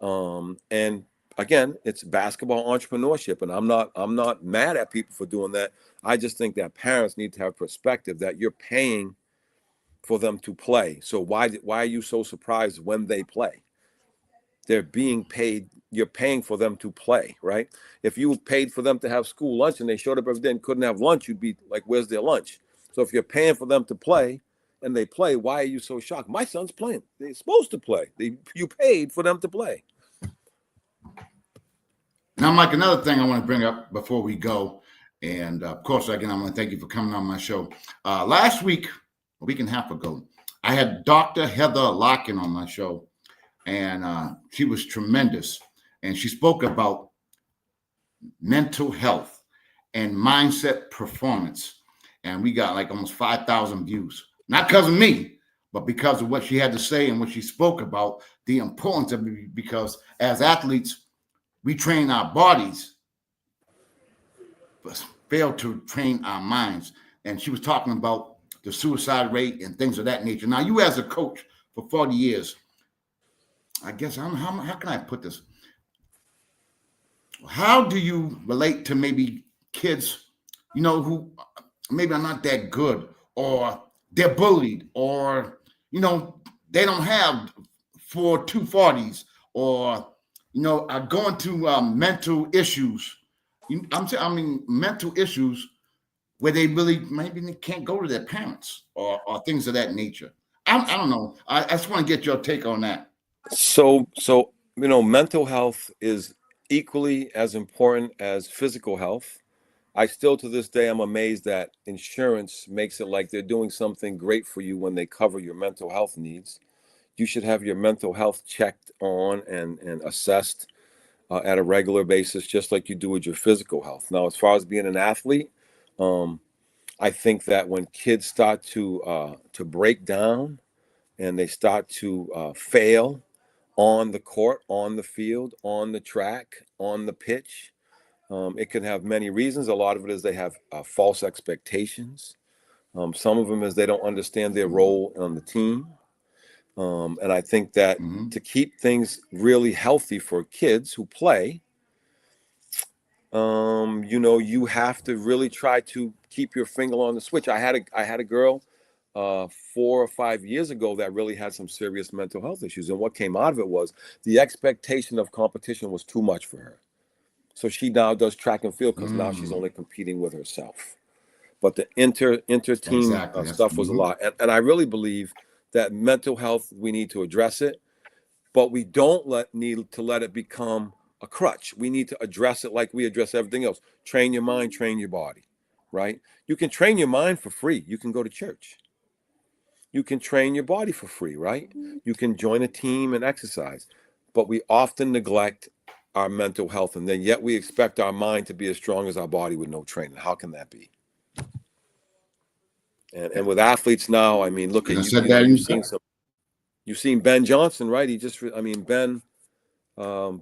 And again, it's basketball entrepreneurship, and I'm not mad at people for doing that. I just think that parents need to have perspective that you're paying for them to play. So why are you so surprised when they play? They're being paid. You're paying for them to play, right? If you paid for them to have school lunch and they showed up every day and couldn't have lunch, you'd be like, where's their lunch? So if you're paying for them to play and they play, why are you so shocked? My son's playing. They're supposed to play. You paid for them to play. Now, Mike, another thing I want to bring up before we go, and of course, again, I want to thank you for coming on my show. Last week, a week and a half ago, I had Dr. Heather Larkin on my show, and she was tremendous. And she spoke about mental health and mindset performance. And we got like almost 5,000 views, not because of me, but because of what she had to say and what she spoke about, the importance of it, because as athletes, we train our bodies, but fail to train our minds. And she was talking about the suicide rate and things of that nature. Now, you as a coach for 40 years, I guess, how can I put this? How do you relate to maybe kids, who maybe are not that good, or they're bullied, or, they don't have 240s, or, are going through mental issues. Mental issues where they really maybe they can't go to their parents or things of that nature. I don't know. I just want to get your take on that. So mental health is equally as important as physical health. I still, to this day, I'm amazed that insurance makes it like they're doing something great for you when they cover your mental health needs. You should have your mental health checked on and assessed at a regular basis, just like you do with your physical health. Now, as far as being an athlete, I think that when kids start to break down and they start to fail on the court, on the field, on the track, on the pitch, it can have many reasons. A lot of it is they have false expectations. Some of them is they don't understand their role on the team. And I think that to keep things really healthy for kids who play, you have to really try to keep your finger on the switch. I had a girl 4 or 5 years ago that really had some serious mental health issues. And what came out of it was the expectation of competition was too much for her. So she now does track and field because now she's only competing with herself. But the inter-team stuff was a lot. And I really believe that mental health, we need to address it, but we don't need to let it become a crutch. We need to address it like we address everything else. Train your mind, train your body, right? You can train your mind for free. You can go to church. You can train your body for free, right? You can join a team and exercise. But we often neglect our mental health, and then yet we expect our mind to be as strong as our body with no training. How can that be? And with athletes now, I mean, look at you've seen Ben Johnson, right? Ben, the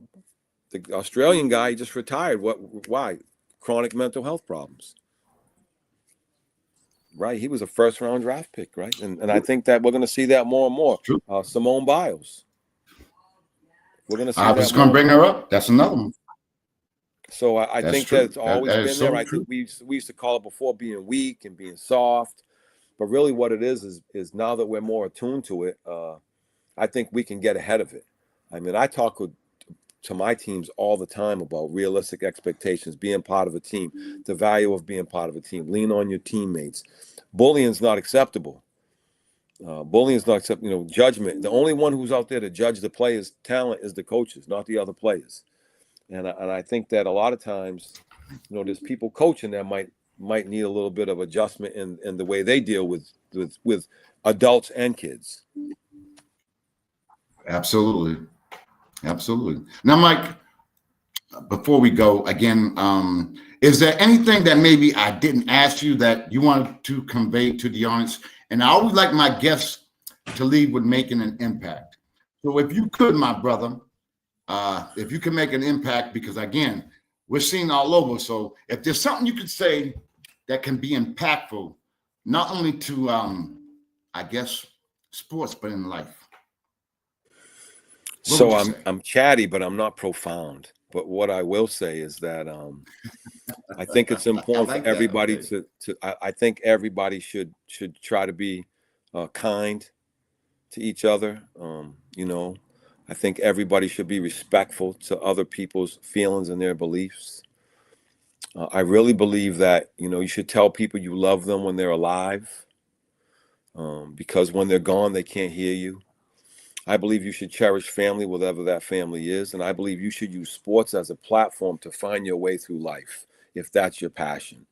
Australian guy, he just retired. Why? Chronic mental health problems. Right. He was a first-round draft pick, right? And I think that we're going to see that more and more. Simone Biles. We're going to see that. I was going to bring her up. That's another one. So I think that it's always been there. I think we used to call it before being weak and being soft. But really what it is now that we're more attuned to it, I think we can get ahead of it. I mean, I talk to my teams all the time about realistic expectations, being part of a team, the value of being part of a team, lean on your teammates. Bullying is not acceptable. Judgment. The only one who's out there to judge the players' talent is the coaches, not the other players. And I think that a lot of times, there's people coaching that might might need a little bit of adjustment in the way they deal with adults and kids. Absolutely. Absolutely. Now, Mike, before we go again, is there anything that maybe I didn't ask you that you wanted to convey to the audience? And I always like my guests to leave with making an impact. So if you could, my brother, if you can make an impact, because again, we're seeing all over. So if there's something you could say that can be impactful, not only to, I guess, sports, but in life. So I'm chatty, but I'm not profound. But what I will say is that I think it's important for everybody I think everybody should try to be kind to each other. You know, I think everybody should be respectful to other people's feelings and their beliefs. I really believe that, you know, you should tell people you love them when they're alive, because when they're gone, they can't hear you. I believe you should cherish family, whatever that family is. And I believe you should use sports as a platform to find your way through life, if that's your passion.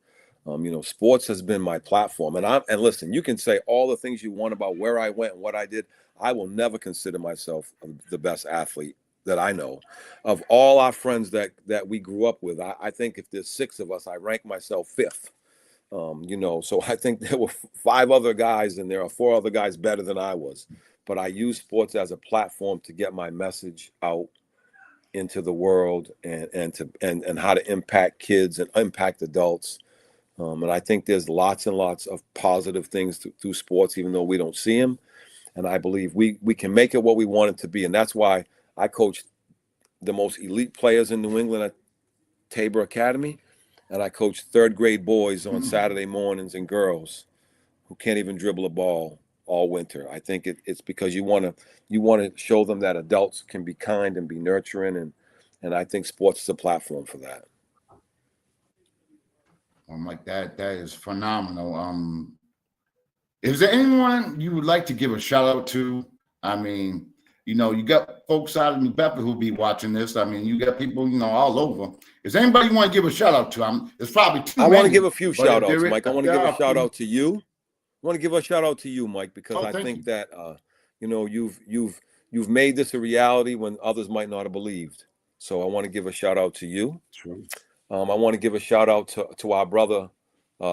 You know, sports has been my platform. And listen, you can say all the things you want about where I went and what I did. I will never consider myself the best athlete that I know. Of all our friends that we grew up with, I think if there's 6 of us, I rank myself 5th. You know, so I think there were 5 other guys and there are 4 other guys better than I was. But I use sports as a platform to get my message out into the world and how to impact kids and impact adults. And I think there's lots and lots of positive things through sports, even though we don't see them. And I believe we can make it what we want it to be. And that's why I coach the most elite players in New England at Tabor Academy. And I coach 3rd grade boys on Saturday mornings and girls who can't even dribble a ball all winter. I think it's because you want to show them that adults can be kind and be nurturing, and I think sports is a platform for that. Like that is phenomenal. Is there anyone you would like to give a shout out to? I mean, you know, you got folks out of New Bedford who'll be watching this. I mean, you got people, you know, all over. Is there anybody you want to give a shout out to? There's probably too many. I want to give a few shout outs, Mike. I want to give a shout out to you. I want to give a shout out to you, Mike, because I think that you know, you've made this a reality when others might not have believed. So I want to give a shout out to you. True. I want to give a shout out to our brother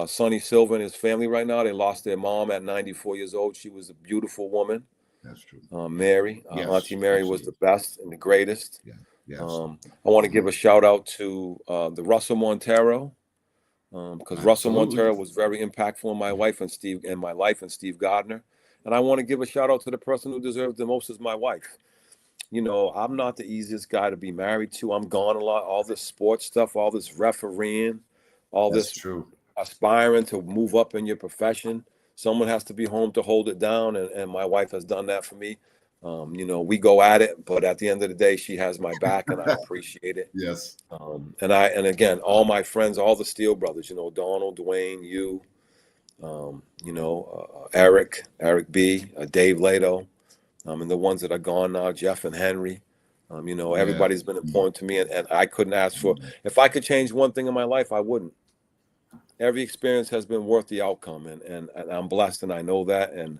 Sonny Silva and his family right now. They lost their mom at 94 years old. She was a beautiful woman. That's true. Mary, yes, Auntie Mary was the best and the greatest. Yeah. Yes. I want to give a shout out to the Russell Montero. Because Russell Montero was very impactful in my life and Steve Gardner. And I want to give a shout out to the person who deserves the most is my wife. You know, I'm not the easiest guy to be married to. I'm gone a lot. All this sports stuff, all this refereeing, That's true. Aspiring to move up in your profession. Someone has to be home to hold it down. And my wife has done that for me. You know, we go at it, but at the end of the day, she has my back and I appreciate it. Yes. And again, all my friends, all the Steele brothers, you know, Donald, Dwayne, you know, Eric B, Dave Lato, and the ones that are gone now, Jeff and Henry. You know, everybody's been important to me, and I couldn't ask for, if I could change one thing in my life, I wouldn't. Every experience has been worth the outcome, and I'm blessed, and I know that, and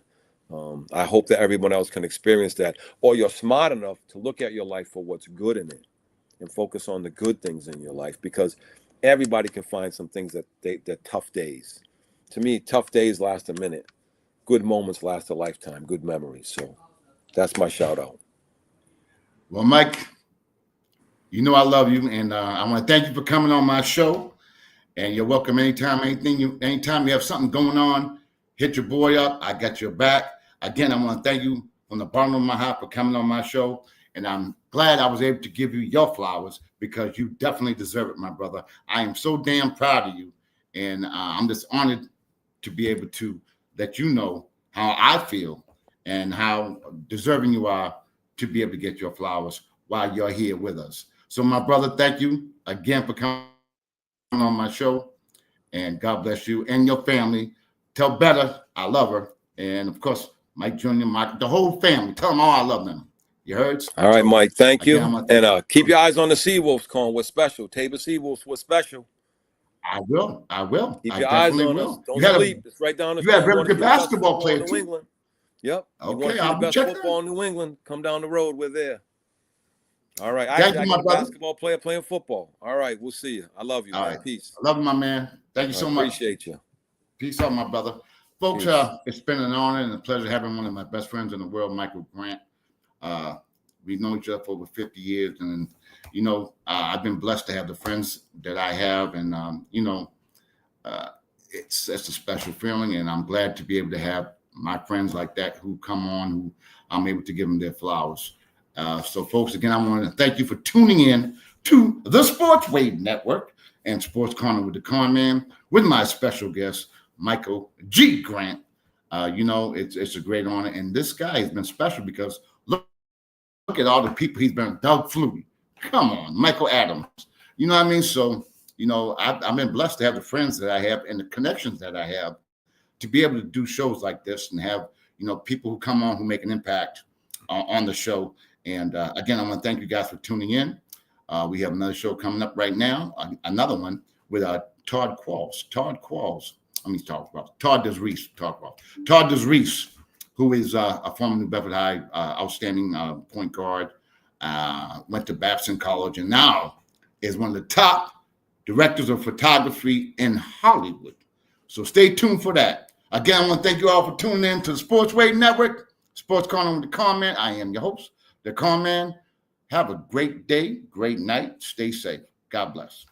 I hope that everyone else can experience that, or you're smart enough to look at your life for what's good in it and focus on the good things in your life, because everybody can find some things that they're tough days. To me, tough days last a minute. Good moments last a lifetime, good memories. So that's my shout out. Well, Mike, you know I love you, and I want to thank you for coming on my show. And you're welcome anytime, anytime you have something going on, hit your boy up. I got your back. Again, I want to thank you from the bottom of my heart for coming on my show. And I'm glad I was able to give you your flowers, because you definitely deserve it, my brother. I am so damn proud of you. And I'm just honored to be able to let you know how I feel and how deserving you are to be able to get your flowers while you're here with us. So, my brother, thank you again for coming on my show, and God bless you and your family. Tell Better I love her, and of course Mike Jr., Mike, the whole family. Tell them all I love them. You heard? All right, Mike. Thank you. And keep your eyes on the Seawolves, Conn. We're special. Tabor Seawolves, we're special. I will. I will. Keep I your eyes definitely on us. will. Don't sleep. It's right down the You had a street. You very want to good see the best basketball football in player New too. England? Yep. You want Okay, to see the I'll be best checking football out. in New England? Come down the road. We're there. All right. Thank Actually, you, I my got a brother. basketball player playing football. All right. We'll see you. I love you, All man. right. Peace. I love you, my man. Thank you I so much. appreciate you. Peace out, my brother. Folks, Peace. it's been an honor and a pleasure having one of my best friends in the world, Michael Grant. We've known each other for over 50 years. And, I've been blessed to have the friends that I have. And, it's a special feeling. And I'm glad to be able to have my friends like that who come on, who I'm able to give them their flowers. So, folks, again, I want to thank you for tuning in to the Sports Wave Network and Sports Corner with the Conn Man with my special guest, Michael G. Grant. It's a great honor. And this guy has been special because look at all the people he's been. Doug Flutie. Come on, Michael Adams. You know what I mean? So, I've been blessed to have the friends that I have and the connections that I have to be able to do shows like this and have, people who come on who make an impact on the show. And again, I want to thank you guys for tuning in. We have another show coming up right now, another one with Todd Qualls. Todd DesReese. Todd DesReese, who is a former New Bedford High outstanding point guard, went to Babson College, and now is one of the top directors of photography in Hollywood. So stay tuned for that. Again, I want to thank you all for tuning in to the Sports Wave Network, Sports Corner with the Conn Man. I am your host, the Conn Man. Have a great day, great night. Stay safe. God bless.